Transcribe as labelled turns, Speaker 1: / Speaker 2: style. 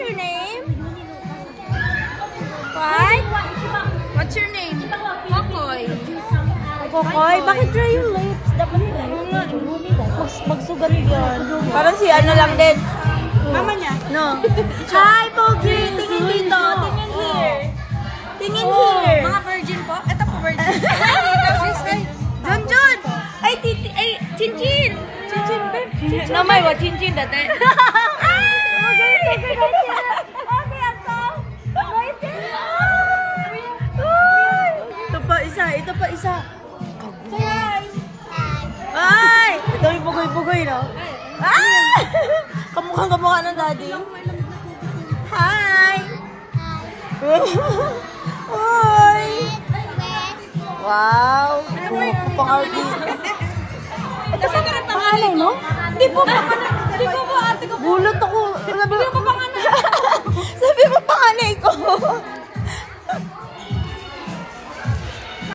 Speaker 1: your name? What? What's your name? Kokoy. Kokoy? Bakit dry yung lips? Dapat magsugat yun. Parang si ano lang din. Mama niya? No. Hi, Pogi! Tingin dito. Tingin here. Tingin here. Mga virgin po? Ito po virgin. John! Ay, Chinchin! Chinchin, babe. Namay wa Chinchin dati. Ito pa isa. Ay! Ito yung bugoy-bugoy, no? Ah! Kamukha ng daddy. Hi! Hi! Wow! Pang-artist. Pangalan mo? Hindi po